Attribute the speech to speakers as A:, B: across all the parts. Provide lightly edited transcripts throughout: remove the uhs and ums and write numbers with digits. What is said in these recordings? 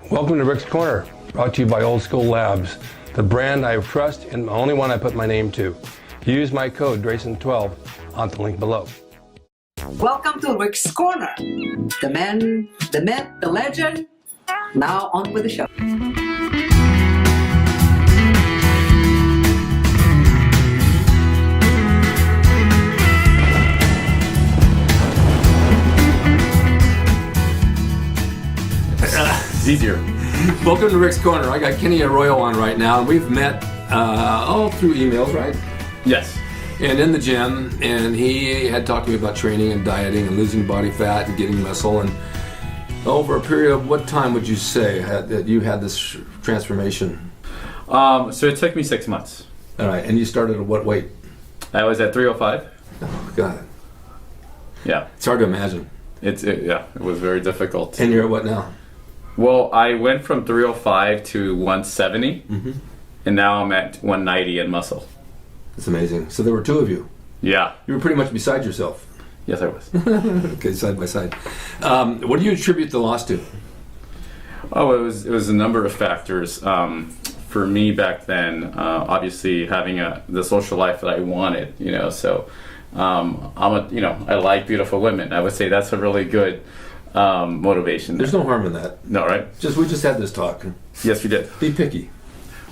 A: Welcome to Ric's Corner, brought to you by Old School Labs, the brand I trust and the only one I put my name to. Use my code Drasin12 on the link below.
B: Welcome to Ric's Corner. The man, the myth, the legend. Now on with the show.
C: It's easier. Welcome to Ric's Corner. I got Kenny Arroyo on right now, and we've met all through emails, right?
D: Yes.
C: And in the gym, and he had talked to me about training and dieting and losing body fat and getting muscle. And over a period of what time would you say that you had this transformation?
D: So it took me 6 months.
C: All right, and you started at what weight?
D: I was at 305.
C: Oh, God.
D: Yeah.
C: It's hard to imagine.
D: It was very difficult.
C: And you're at what now?
D: Well, I went from 305 to 170, and now I'm at 190 in muscle.
C: That's amazing. So there were two of you.
D: Yeah.
C: You were pretty much beside yourself.
D: Yes, I was.
C: Okay, side by side. What do you attribute the loss to?
D: Oh, it was a number of factors. For me back then, obviously having the social life that I wanted, so I like beautiful women. I would say that's a really good motivation.
C: There's no harm in that.
D: No, right?
C: We just had this talk.
D: Yes, we did.
C: Be picky.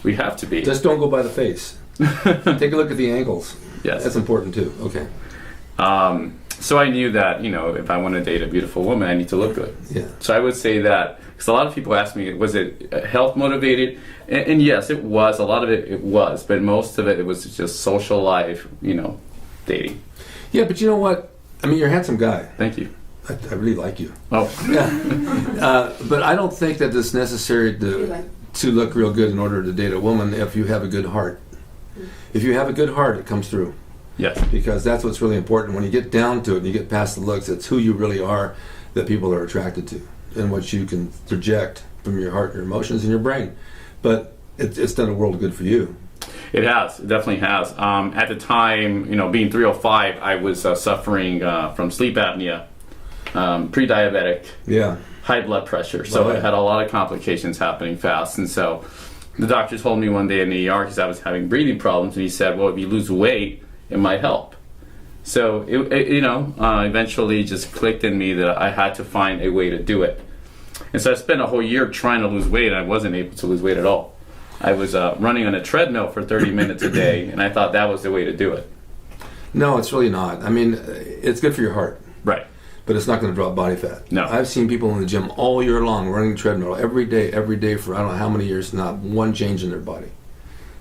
D: We have to be.
C: Just don't go by the face. Take a look at the angles.
D: Yes.
C: That's important too. Okay.
D: So I knew that, if I want to date a beautiful woman, I need to look good.
C: Yeah.
D: So I would say that, because a lot of people ask me, was it health motivated? And yes, it was. A lot of it was. But most of it was just social life, dating.
C: Yeah, but you know what? I mean, you're a handsome guy.
D: Thank you.
C: I really like you.
D: Oh.
C: Yeah. But I don't think that it's necessary to look real good in order to date a woman if you have a good heart. If you have a good heart, it comes through.
D: Yes.
C: Because that's what's really important. When you get down to it and you get past the looks, it's who you really are that people are attracted to and what you can project from your heart, your emotions, and your brain. But it's done a world of good for you.
D: It has. It definitely has. At the time, being 305, I was suffering from sleep apnea, pre-diabetic, high blood pressure. So I had a lot of complications happening fast. And so the doctor told me one day in the ER, because I was having breathing problems, and he said, well, if you lose weight, it might help. So it eventually just clicked in me that I had to find a way to do it. And so I spent a whole year trying to lose weight, and I wasn't able to lose weight at all. I was running on a treadmill for 30 minutes a day, and I thought that was the way to do it.
C: No, it's really not. I mean, it's good for your heart.
D: Right.
C: But it's not going to drop body fat.
D: No.
C: I've seen people in the gym all year long running the treadmill every day for I don't know how many years, not one change in their body.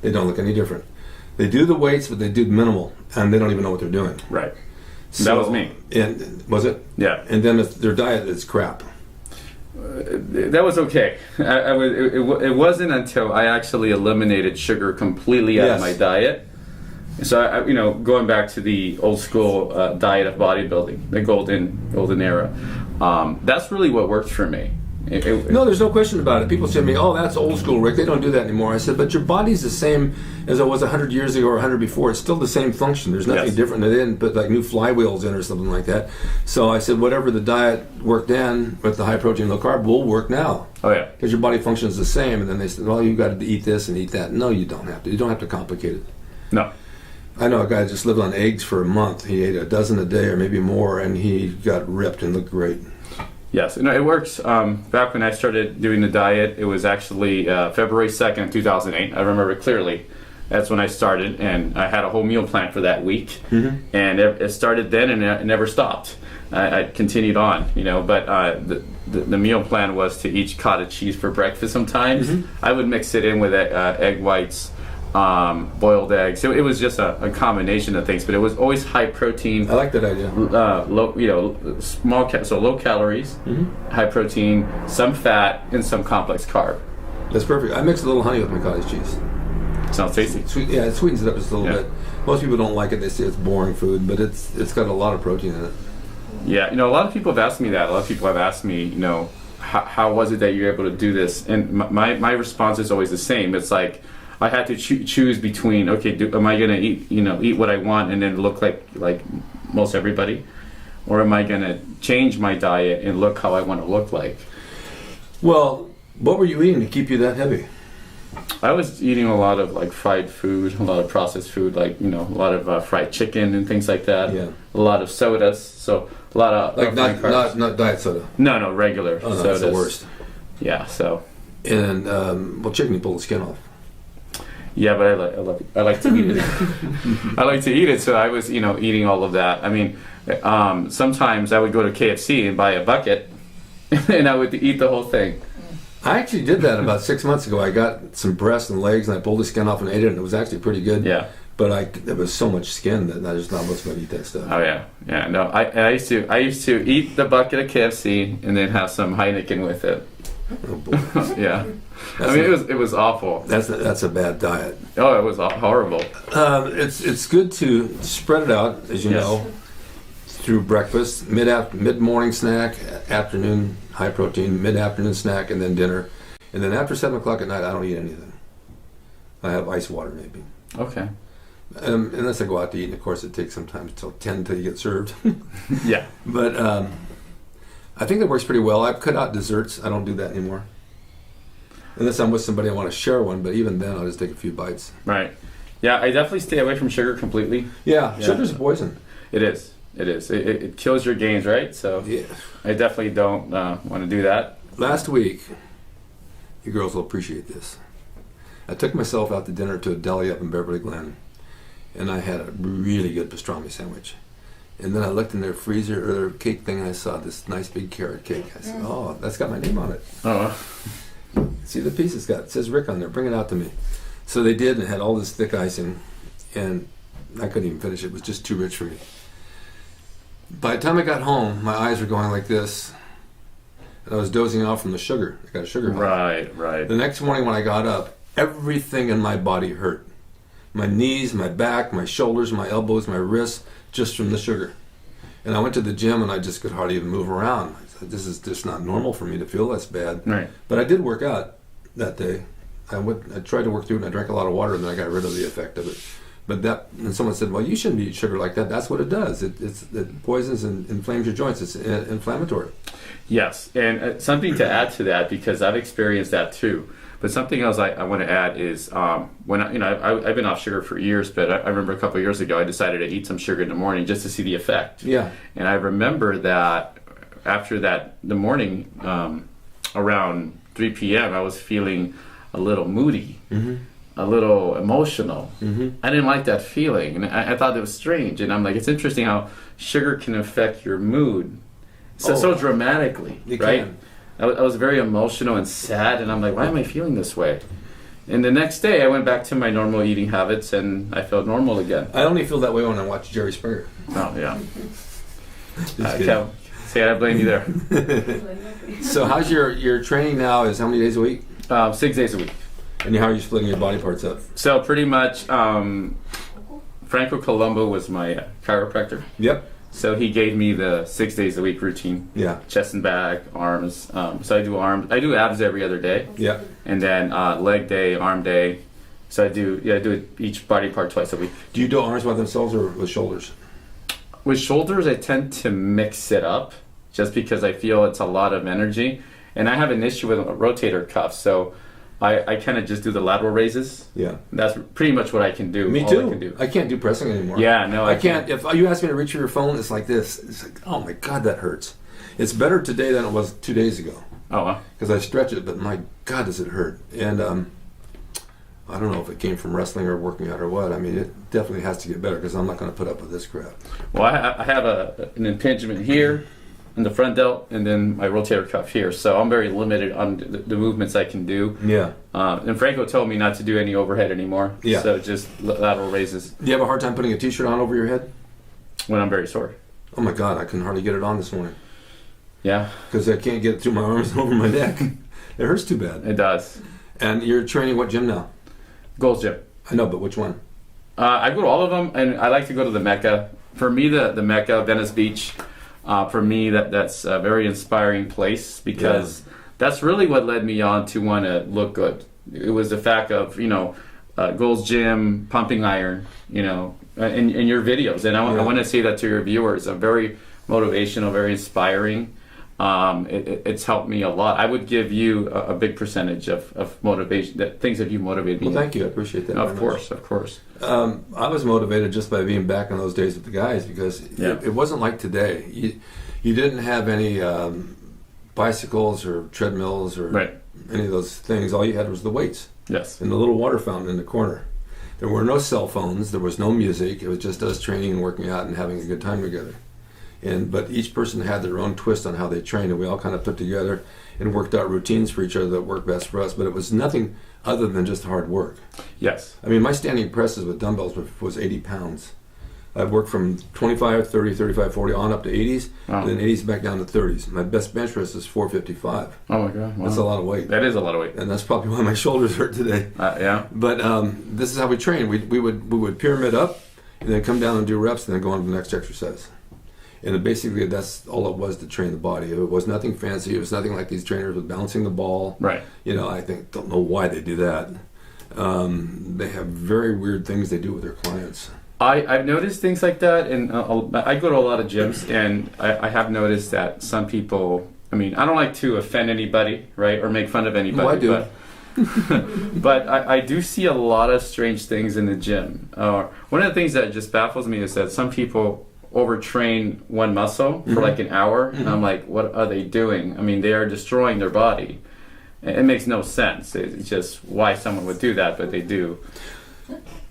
C: They don't look any different. They do the weights, but they do minimal, and they don't even know what they're doing.
D: Right.
C: So,
D: that was me.
C: And was it?
D: Yeah.
C: And then their diet is crap.
D: That was okay. It wasn't until I actually eliminated sugar completely out of my diet. So going back to the old school diet of bodybuilding, the golden era, that's really what worked for me.
C: No, there's no question about it. People say to me, oh, that's old school, Rick. They don't do that anymore. I said, but your body's the same as it was 100 years ago or 100 before. It's still the same function. There's nothing different. They didn't put like new flywheels in or something like that. So I said, whatever the diet worked then with the high protein, low carb will work now.
D: Oh, yeah.
C: Because your body functions the same. And then they said, well, you got to eat this and eat that. No, you don't have to. You don't have to complicate it.
D: No.
C: I know a guy just lived on eggs for a month. He ate a dozen a day or maybe more, and he got ripped and looked great.
D: Yes, it works. Back when I started doing the diet, it was actually February 2nd, 2008. I remember it clearly. That's when I started, and I had a whole meal plan for that week. And it started then, and it never stopped. I continued on, but the meal plan was to eat cottage cheese for breakfast sometimes. I would mix it in with egg whites, boiled eggs. So it was just a combination of things, but it was always high protein.
C: I like that idea.
D: Low calories, high protein, some fat, and some complex carb.
C: That's perfect. I mix a little honey with my cottage cheese.
D: Sounds tasty.
C: It sweetens it up just a little bit. Most people don't like it. They say it's boring food, but it's got a lot of protein in it.
D: Yeah, a lot of people have asked me that. A lot of people have asked me, how was it that you were able to do this? And my response is always the same. It's like, I had to choose between, am I going to eat what I want and then look like most everybody, or am I going to change my diet and look how I want to look like?
C: Well, What were you eating to keep you that heavy?
D: I was eating a lot of like fried food, a lot of processed food, like a lot of fried chicken and things like that.
C: Yeah.
D: A lot of sodas, so a lot of
C: Like not diet soda.
D: No, regular
C: Oh, no,
D: sodas.
C: that's the worst.
D: Yeah, so.
C: And chicken, you pull the skin off.
D: Yeah, but I like to eat it. I like to eat it, so I was eating all of that. I mean, sometimes I would go to KFC and buy a bucket, and I would eat the whole thing.
C: I actually did that about 6 months ago. I got some breasts and legs, and I pulled the skin off and ate it, and it was actually pretty good.
D: Yeah.
C: But there was so much skin that I just not much going to eat that stuff.
D: Oh yeah. No, I used to eat the bucket of KFC and then have some Heineken with it.
C: Oh boy.
D: Yeah. It was awful.
C: That's a bad diet.
D: Oh, it was horrible.
C: It's good to spread it out, as you know, through breakfast, mid-morning snack, afternoon high protein, mid-afternoon snack, and then dinner. And then after 7 o'clock at night, I don't eat anything. I have ice water maybe.
D: Okay.
C: Unless I go out to eat, and of course it takes sometimes till 10 till you get served.
D: Yeah.
C: But I think that works pretty well. I've cut out desserts. I don't do that anymore. Unless I'm with somebody I want to share one, but even then I'll just take a few bites.
D: Right. Yeah, I definitely stay away from sugar completely.
C: Yeah. Sugar's a poison.
D: It is. It kills your gains, right? So
C: yeah.
D: I definitely don't want to do that.
C: Last week, you girls will appreciate this. I took myself out to dinner to a deli up in Beverly Glen, and I had a really good pastrami sandwich. And then I looked in their freezer or their cake thing, and I saw this nice big carrot cake. I said, "Oh, that's got my name on it."
D: Oh.
C: See the piece it's got? It says Rick on there. Bring it out to me. So they did, and it had all this thick icing, and I couldn't even finish it. It was just too rich for me. By the time I got home, my eyes were going like this, and I was dozing off from the sugar. I got a sugar high.
D: Right.
C: The next morning when I got up, everything in my body hurt. My knees, my back, my shoulders, my elbows, my wrists, just from the sugar. And I went to the gym, and I just could hardly even move around. I said, this is just not normal for me to feel this bad.
D: Right.
C: But I did work out that day. I tried to work through it, and I drank a lot of water, and then I got rid of the effect of it. But and someone said, well, you shouldn't eat sugar like that. That's what it does. It poisons and inflames your joints. It's inflammatory.
D: Yes, and something to add to that, because I've experienced that too. But something else I want to add is when I've been off sugar for years, but I remember a couple of years ago I decided to eat some sugar in the morning just to see the effect.
C: Yeah.
D: And I remember that after that, the morning around 3 p.m. I was feeling a little moody. Mm-hmm. A little emotional. Mm-hmm. I didn't like that feeling, and I thought it was strange. And I'm like, it's interesting how sugar can affect your mood so dramatically, right?
C: Can.
D: I was very emotional and sad, and I'm like, why am I feeling this way? And the next day, I went back to my normal eating habits, and I felt normal again.
C: I only feel that way when I watch Jerry Springer.
D: Oh yeah. I can't say I blame you there.
C: So how's your training now? Is how many days a week?
D: 6 days a week.
C: And how are you splitting your body parts up?
D: So pretty much, Franco Colombo was my chiropractor.
C: Yep.
D: So he gave me the 6 days a week routine.
C: Yeah.
D: Chest and back, arms. So I do arms. I do abs every other day.
C: Yeah.
D: And then leg day, arm day. So I do it each body part twice a week.
C: Do you do arms by themselves or with shoulders?
D: With shoulders, I tend to mix it up just because I feel it's a lot of energy. And I have an issue with a rotator cuff, so I kind of just do the lateral raises.
C: Yeah.
D: That's pretty much what I can do.
C: Me
D: all
C: too.
D: I can do.
C: I can't do pressing anymore.
D: Yeah, no,
C: I can't. If you ask me to reach for your phone, it's like this. It's like, oh my God, that hurts. It's better today than it was 2 days ago.
D: Oh, wow.
C: Because I stretch it, but my God, does it hurt. And I don't know if it came from wrestling or working out or what. I mean, it definitely has to get better because I'm not going to put up with this crap.
D: Well, I have an impingement here in the front delt, and then my rotator cuff here. So I'm very limited on the movements I can do.
C: Yeah.
D: And Franco told me not to do any overhead anymore.
C: Yeah.
D: So just lateral raises.
C: Do you have a hard time putting a t-shirt on over your head?
D: When I'm very sore.
C: Oh my God, I couldn't hardly get it on this morning.
D: Yeah.
C: Because I can't get it through my arms and over my neck. It hurts too bad.
D: It does.
C: And you're training what gym now?
D: Gold's Gym.
C: I know, but which one?
D: I go to all of them, and I like to go to the Mecca. For me, the Mecca, Venice Beach, for me, that's a very inspiring place because that's really what led me on to want to look good. It was the fact of, Gold's Gym, pumping iron, in your videos. And I want to say that to your viewers. I'm very motivational, very inspiring. It's helped me a lot. I would give you a big percentage of motivation, things that you motivated me.
C: Well, thank you. I appreciate that.
D: Of course.
C: I was motivated just by being back in those days with the guys because it wasn't like today. You didn't have any bicycles or treadmills or any of those things. All you had was the weights.
D: Yes.
C: And the little water fountain in the corner. There were no cell phones. There was no music. It was just us training and working out and having a good time together. But each person had their own twist on how they trained, and we all kind of put together and worked out routines for each other that worked best for us. But it was nothing other than just hard work.
D: Yes.
C: I mean, my standing presses with dumbbells was 80 pounds. I've worked from 25, 30, 35, 40 on up to 80s, and then 80s back down to 30s. My best bench press is 455.
D: Oh my God. Wow.
C: That's a lot of weight.
D: That is a lot of weight.
C: And that's probably why my shoulders hurt today.
D: Yeah.
C: But this is how we train. We would pyramid up, and then come down and do reps, and then go on to the next exercise. And basically, that's all it was to train the body. It was nothing fancy. It was nothing like these trainers with bouncing the ball.
D: Right.
C: Don't know why they do that. They have very weird things they do with their clients.
D: I've noticed things like that, and I go to a lot of gyms, and I have noticed that some people, I mean, I don't like to offend anybody, right, or make fun of anybody.
C: No, I do.
D: But I do see a lot of strange things in the gym. One of the things that just baffles me is that some people overtrain one muscle for like an hour, and I'm like, what are they doing? I mean, they are destroying their body. It makes no sense. It's just why someone would do that, but they do.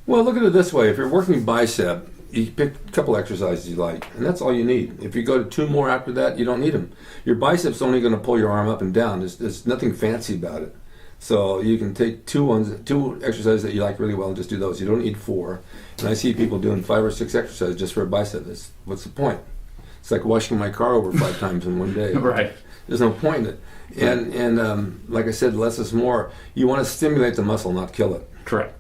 C: Well, look at it this way. If you're working bicep, you pick a couple exercises you like, and that's all you need. If you go to 2 more after that, you don't need them. Your bicep's only going to pull your arm up and down. There's nothing fancy about it. So you can take 2 exercises that you like really well and just do those. You don't need 4. And I see people doing 5 or 6 exercises just for a bicep. What's the point? It's like washing my car over 5 times in one day.
D: Right.
C: There's no point in it. And like I said, less is more. You want to stimulate the muscle, not kill it.
D: Correct.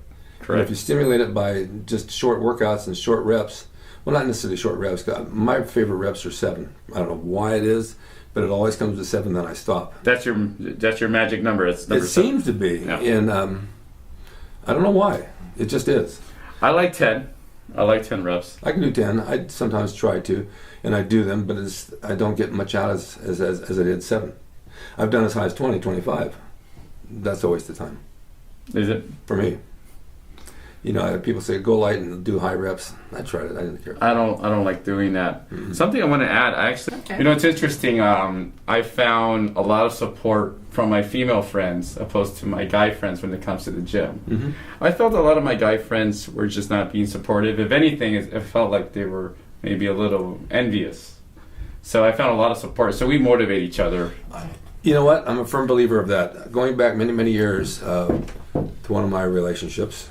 C: And if you stimulate it by just short workouts and short reps, well, not necessarily short reps. My favorite reps are 7. I don't know why it is, but it always comes to 7. Then I stop.
D: That's your magic number. It's number 7.
C: Seems to be, and I don't know why. It just is.
D: I like 10. I like 10 reps.
C: I can do 10. I sometimes try to, and I do them, but I don't get much out as I did 7. I've done as high as 20, 25. That's a waste of time.
D: Is it?
C: For me. People say go light and do high reps. I tried it. I didn't care.
D: I don't like doing that. Mm-hmm. Something I want to add. It's interesting. I found a lot of support from my female friends opposed to my guy friends when it comes to the gym. Mm-hmm. I felt a lot of my guy friends were just not being supportive. If anything, it felt like they were maybe a little envious. So I found a lot of support. So we motivate each other.
C: You know what? I'm a firm believer of that. Going back many, many years to one of my relationships,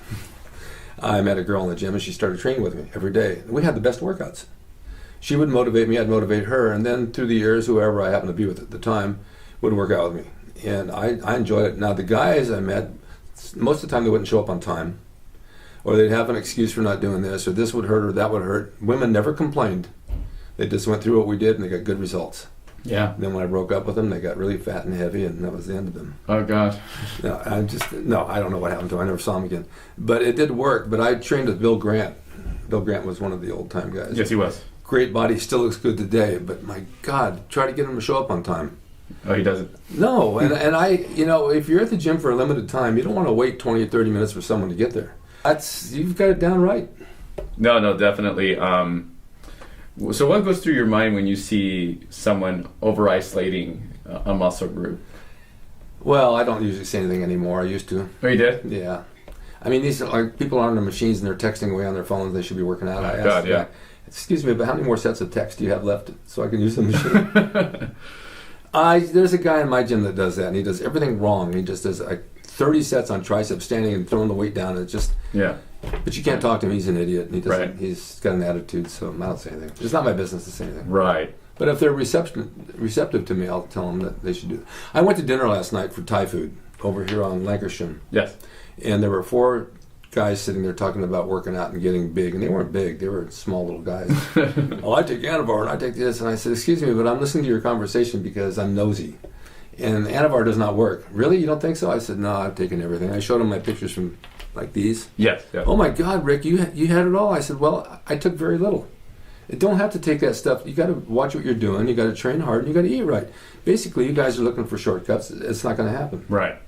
C: I met a girl in the gym and she started training with me every day. We had the best workouts. She would motivate me, I'd motivate her, and then through the years, whoever I happened to be with at the time would work out with me. And I enjoyed it. Now, the guys I met, most of the time they wouldn't show up on time, or they'd have an excuse for not doing this, or this would hurt or that would hurt. Women never complained. They just went through what we did and they got good results.
D: Yeah.
C: And then when I broke up with them, they got really fat and heavy, and that was the end of them.
D: Oh, God.
C: No, I don't know what happened to them. I never saw them again. But it did work. But I trained with Bill Grant. Bill Grant was one of the old-time guys.
D: Yes, he was.
C: Great body, still looks good today. But my God, try to get him to show up on time.
D: Oh, he doesn't?
C: No. And if you're at the gym for a limited time, you don't want to wait 20 or 30 minutes for someone to get there. You've got it down right.
D: No, definitely. So what goes through your mind when you see someone over-isolating a muscle group? Well,
C: I don't usually say anything anymore. I used to.
D: Oh, you did?
C: Yeah. I mean, these are people on their machines and they're texting away on their phones. They should be working out. I asked the guy, excuse me, but how many more sets of text do you have left so I can use the machine? There's a guy in my gym that does that, and he does everything wrong. He just does 30 sets on triceps, standing and throwing the weight down. It's just... Yeah. But you can't talk to him. He's an idiot. And he's got an attitude, so I don't say anything. It's not my business to say anything.
D: Right.
C: But if they're receptive to me, I'll tell them that they should do it. I went to dinner last night for Thai food over here on Lancashire.
D: Yes.
C: And there were 4 guys sitting there talking about working out and getting big. And they weren't big. They were small little guys. Oh, I take Anavar and I take this. And I said, excuse me, but I'm listening to your conversation because I'm nosy. And Anavar does not work. Really? You don't think so? I said, no, I've taken everything. I showed him my pictures from... like these?
D: Yes.
C: Oh my God, Rick, you had it all. I said, well, I took very little. You don't have to take that stuff. You got to watch what you're doing. You got to train hard. And you got to eat right. Basically, you guys are looking for shortcuts. It's not going to happen.
D: Right.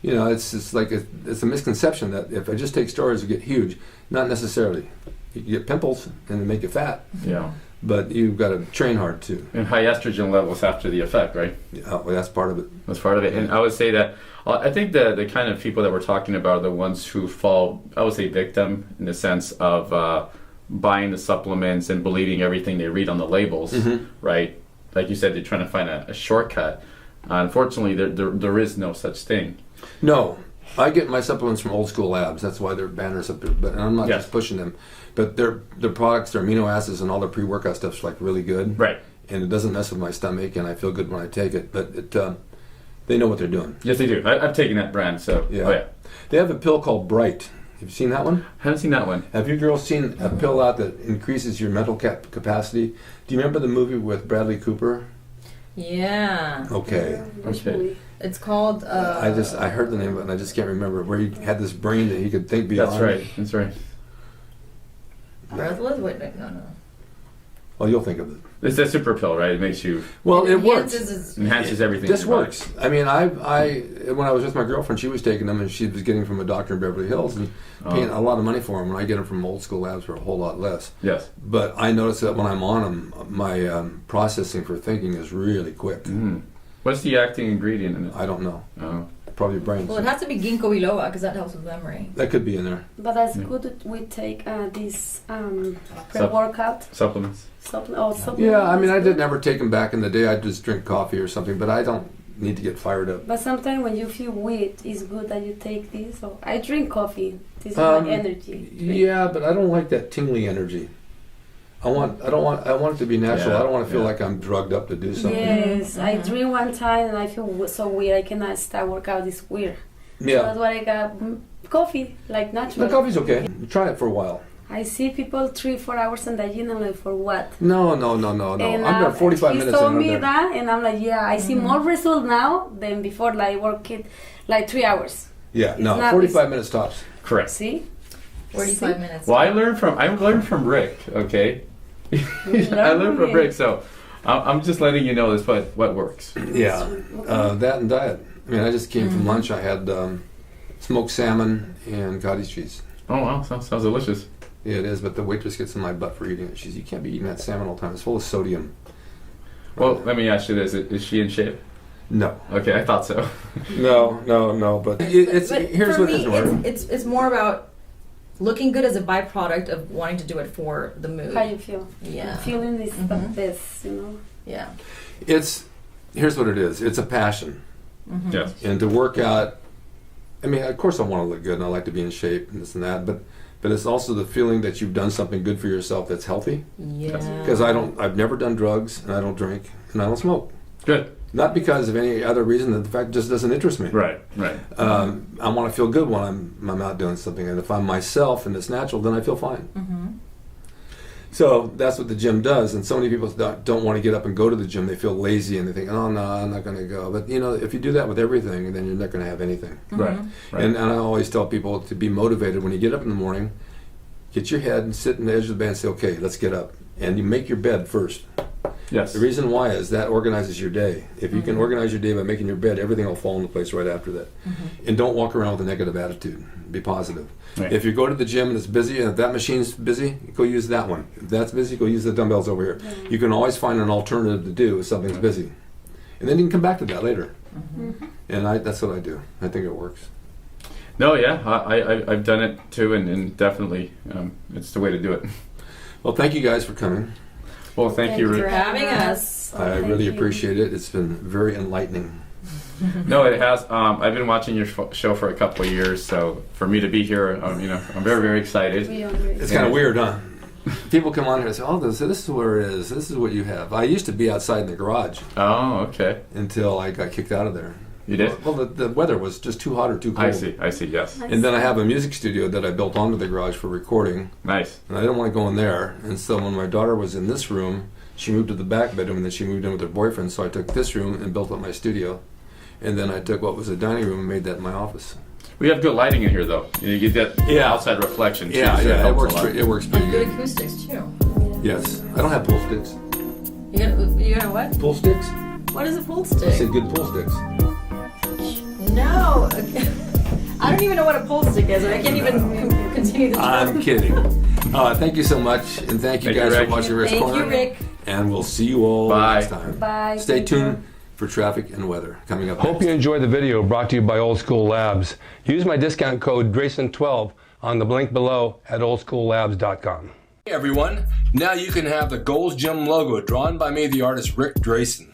C: You know, it's like it's a misconception that if I just take steroids, you get huge. Not necessarily. You can get pimples and make you fat.
D: Yeah.
C: But you've got to train hard too.
D: And high estrogen levels after the effect, right?
C: Yeah, well, that's part of it.
D: That's part of it. And I would say that I think the kind of people that we're talking about are the ones who fall, I would say, victim in the sense of buying the supplements and believing everything they read on the labels, right? Like you said, they're trying to find a shortcut. Unfortunately, there is no such thing.
C: No. I get my supplements from Old School Labs. That's why they're banners up there. But I'm not just pushing them. But their products, their amino acids, and all their pre-workout stuff's like really good.
D: Right.
C: And it doesn't mess with my stomach, and I feel good when I take it. But they know what they're doing.
D: Yes, they do. I've taken that brand, so yeah.
C: They have a pill called Bright. Have you seen that one?
D: I haven't seen that one.
C: Have you girls seen a pill out that increases your mental capacity? Do you remember the movie with Bradley Cooper?
E: Yeah.
C: Okay.
E: It's called.
C: I heard the name of it and I just can't remember. Where he had this brain that he could think beyond.
D: That's right.
E: Breathless? Wait, no.
C: Well, you'll think of it.
D: It's a super pill, right? It makes you.
C: Well, it works.
D: Enhances everything.
C: This works. I mean, I when I was with my girlfriend, she was taking them, and she was getting from a doctor in Beverly Hills and paying a lot of money for them. And I get them from Old School Labs for a whole lot less.
D: Yes.
C: But I notice that when I'm on them, my processing for thinking is really quick.
D: What's the acting ingredient in it?
C: I don't know.
D: Oh.
C: Probably brains.
E: Well, it has to be ginkgo biloba because that helps with memory.
C: That could be in there.
F: But that's good. We take these pre-workout
D: supplements.
F: Supplements.
C: Yeah, I mean, I didn't ever take them back in the day. I'd just drink coffee or something, but I don't need to get fired up.
F: But sometimes when you feel weak, it's good that you take this. So I drink coffee. This is my energy.
C: Yeah, but I don't like that tingly energy. I want it to be natural. I don't want to feel like I'm drugged up to do something.
F: Yes, I drink one time and I feel so weird. I cannot start workout. It's weird.
C: Yeah.
F: So that's why I got coffee, like natural.
C: The coffee's okay. Try it for a while.
F: I see people 3-4 hours in the gym. I'm like, for what?
C: No.
F: And,
C: I've got 45 minutes.
F: He told me that, and I'm like, yeah, I see more result now than before. Like working like 3 hours.
C: Yeah, no, 45 minutes tops.
D: Correct.
F: See.
E: 45 minutes.
D: Well, I learned from Rick. Okay. I learned from Rick, so I'm just letting you know this. What works?
C: Yeah, that and diet. I mean, I just came from lunch. I had smoked salmon and cottage cheese.
D: Oh wow, sounds delicious.
C: Yeah, it is, but the waitress gets in my butt for eating it. She says, "You can't be eating that salmon all the time. It's full of sodium."
D: Well, let me ask you this: Is she in shape?
C: No.
D: Okay, I thought so.
C: No. But here's
E: for
C: what
E: me,
C: doesn't work.
E: it's more about looking good as a byproduct of wanting to do it for the mood.
F: How you feel?
E: Yeah.
F: Feeling this, you know.
E: Yeah.
C: Here's what it is. It's a passion.
D: Yes.
C: And to work out, I mean, of course I want to look good and I like to be in shape and this and that, but it's also the feeling that you've done something good for yourself that's healthy.
E: Yeah.
C: Because I've never done drugs and I don't drink and I don't smoke.
D: Good.
C: Not because of any other reason, that the fact just doesn't interest me.
D: Right.
C: I want to feel good when I'm out doing something, and if I'm myself and it's natural, then I feel fine. So that's what the gym does, and so many people don't want to get up and go to the gym. They feel lazy and they think, oh no, I'm not going to go. But you know, if you do that with everything, then you're not going to have anything.
D: Right.
C: And I always tell people to be motivated when you get up in the morning. Get your head and sit on the edge of the bed and say, okay, let's get up. And you make your bed first.
D: Yes.
C: The reason why is that organizes your day. If you can organize your day by making your bed, everything will fall into place right after that. And don't walk around with a negative attitude. Be positive.
D: Right.
C: If you go to the gym and it's busy, and if that machine's busy, go use that one. If that's busy, go use the dumbbells over here. You can always find an alternative to do if something's busy. And then you can come back to that later. And that's what I do. I think it works.
D: No, yeah, I've done it too, and definitely it's the way to do it.
C: Well, thank you guys for coming.
D: Well, thank you,
E: for
D: Rick.
E: having us.
C: I really appreciate it. It's been very enlightening.
D: No, it has. I've been watching your show for a couple of years, so for me to be here, I'm very, very excited.
C: It's kind of weird, huh? People come on here and say, oh, this is where it is. This is what you have. I used to be outside in the garage.
D: Oh, okay.
C: Until I got kicked out of there.
D: You did?
C: Well, the weather was just too hot or too cold.
D: I see, yes.
C: And then I have a music studio that I built onto the garage for recording.
D: Nice.
C: And I didn't want to go in there. And so when my daughter was in this room, she moved to the back bedroom, and then she moved in with her boyfriend. So I took this room and built up my studio. And then I took what was a dining room and made that my office.
D: We have good lighting in here, though. You get that outside reflection, too.
C: Yeah,
D: so
C: it works pretty
E: And
C: good.
E: good acoustics, too.
C: Yes. I don't have pool sticks.
E: You got what?
C: Pool sticks?
E: What is a pool
C: I
E: stick?
C: said good pool sticks.
E: No. I don't even know what a pool stick is. I can't even continue the joke.
C: I'm kidding. Thank you so much, and thank you guys for watching Ric's
E: Thank
C: Corner.
E: you, Rick.
C: And we'll see you all
D: Bye.
C: next time.
F: Bye.
C: Stay
F: Thank you.
C: tuned for traffic and weather coming up.
A: Hope
C: next.
A: you enjoyed the video brought to you by Old School Labs. Use my discount code Drasin12 on the link below at oldschoollabs.com. Hey everyone, now you can have the Gold's Gym logo drawn by me, the artist Ric Drasin,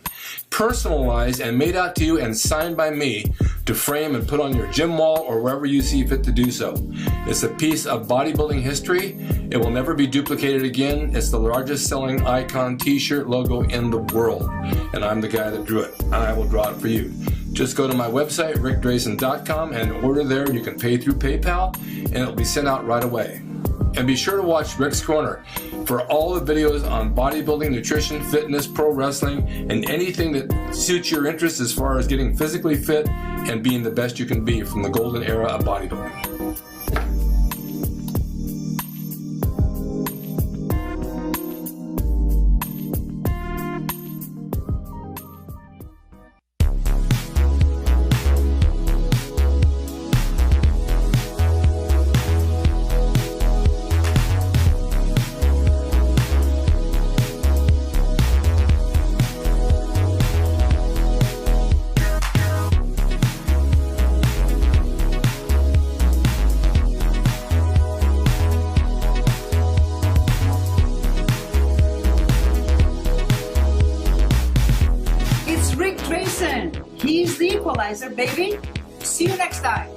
A: personalized and made out to you and signed by me to frame and put on your gym wall or wherever you see fit to do so. It's a piece of bodybuilding history. It will never be duplicated again. It's the largest selling icon t-shirt logo in the world, and I'm the guy that drew it, and I will draw it for you. Just go to my website, ricdrasin.com, and order there. You can pay through PayPal, and it'll be sent out right away. And be sure to watch Ric's Corner for all the videos on bodybuilding, nutrition, fitness, pro wrestling, and anything that suits your interest as far as getting physically fit and being the best you can be from the golden era of bodybuilding.
B: It's Ric Drasin. He's the equalizer, baby. See you next time.